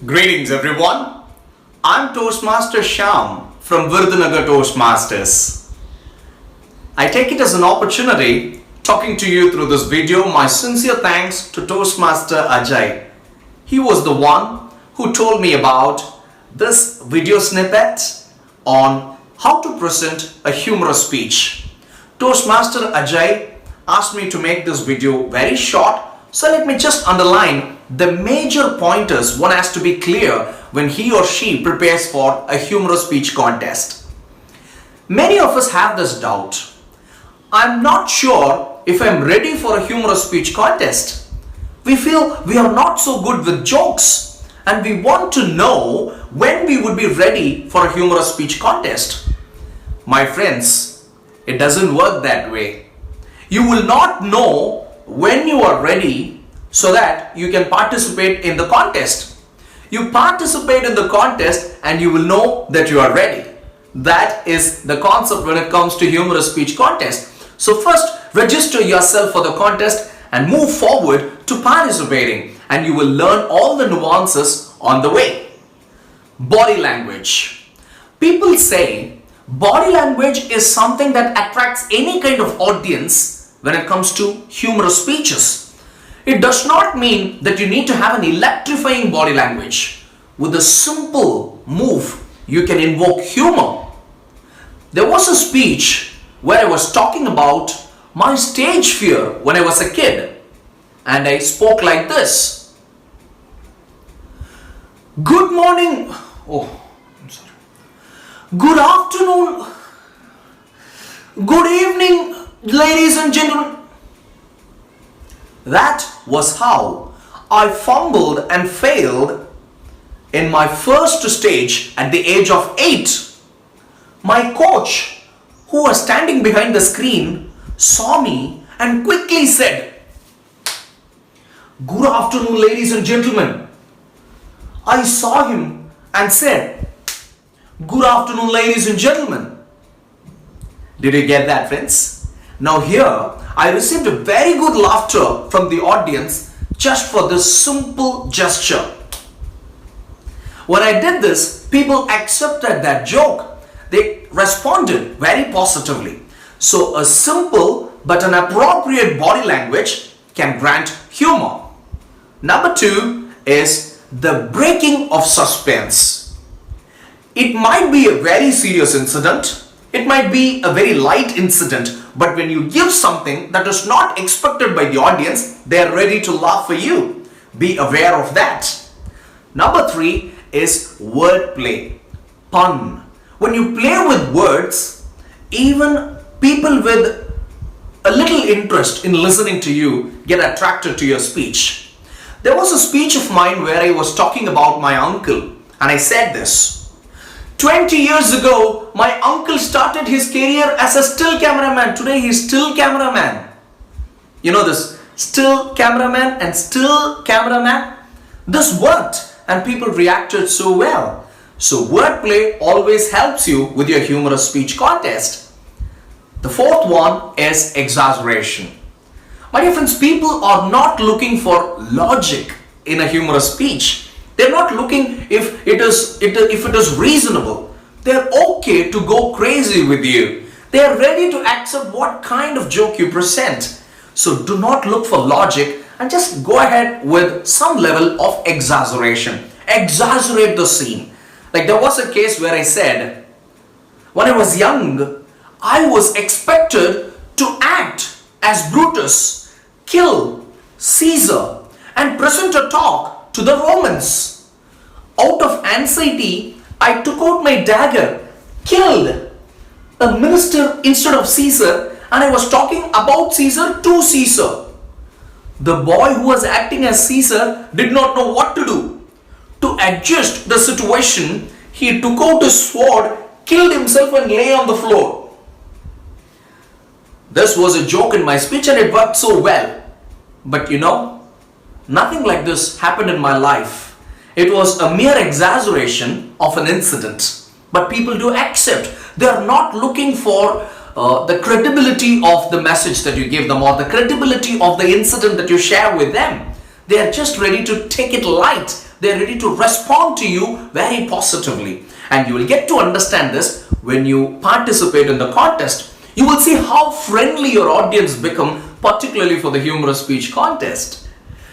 Greetings everyone. I'm Toastmaster Shyam from Virudhunagar Toastmasters. I take it as an opportunity talking to you through this video. My sincere thanks to Toastmaster Ajay. He was the one who told me about this video snippet on how to present a humorous speech. Toastmaster Ajay asked me to make this video very short, so let me just underline the major pointers one has to be clear when he or she prepares for a humorous speech contest. Many of us have this doubt. I'm not sure if I'm ready for a humorous speech contest. We feel we are not so good with jokes and we want to know when we would be ready for a humorous speech contest. My friends, it doesn't work that way. You will not know when you are ready so that you can participate in the contest. You participate in the contest and you will know that you are ready. That is the concept when it comes to humorous speech contest. So first, register yourself for the contest and move forward to participating, and you will learn all the nuances on the way. Body language. People say body language is something that attracts any kind of audience when it comes to humorous speeches. It does not mean that you need to have an electrifying body language. With a simple move, you can invoke humor. There was a speech where I was talking about my stage fear when I was a kid, and I spoke like this. Good morning. I'm sorry. Good afternoon. Good evening, ladies and gentlemen. That was how I fumbled and failed in my first stage at the age of 8. My coach, who was standing behind the screen, saw me and quickly said, "Good afternoon, ladies and gentlemen." I saw him and said, "Good afternoon, ladies and gentlemen." Did you get that, friends? Now here, I received a very good laughter from the audience just for this simple gesture. When I did this, people accepted that joke. They responded very positively. So a simple but an appropriate body language can grant humor. Number 2 is the breaking of suspense. It might be a very serious incident. It might be a very light incident. But when you give something that is not expected by the audience, they are ready to laugh for you. Be aware of that. Number 3 is wordplay, pun. When you play with words, even people with a little interest in listening to you get attracted to your speech. There was a speech of mine where I was talking about my uncle, and I said this. 20 years ago, my uncle started his career as a still cameraman. Today he is still cameraman. You know this, still cameraman and still cameraman? This worked and people reacted so well. So wordplay always helps you with your humorous speech contest. The 4th one is exaggeration. My dear friends, people are not looking for logic in a humorous speech. They're not looking if it is reasonable. They're okay to go crazy with you. They're ready to accept what kind of joke you present. So do not look for logic and just go ahead with some level of exaggeration. Exaggerate the scene. Like there was a case where I said, when I was young, I was expected to act as Brutus, kill Caesar, and present a talk to the Romans. Out of anxiety, I took out my dagger, killed a minister instead of Caesar, and I was talking about Caesar to Caesar. The boy who was acting as Caesar did not know what to do. To adjust the situation, he took out his sword, killed himself, and lay on the floor. This was a joke in my speech and it worked so well. But you know, nothing like this happened in my life. It was a mere exaggeration of an incident. But people do accept. They are not looking for the credibility of the message that you give them or the credibility of the incident that you share with them. They are just ready to take it light They're ready to respond to you very positively. And you will get to understand this when you participate in the contest. You will see how friendly your audience become, particularly for the humorous speech contest.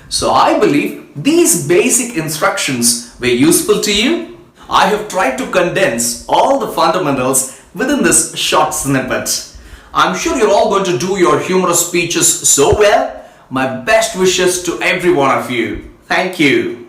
So I believe these basic instructions were useful to you. I have tried to condense all the fundamentals within this short snippet. I'm sure you're all going to do your humorous speeches so well. My best wishes to every one of you. Thank you.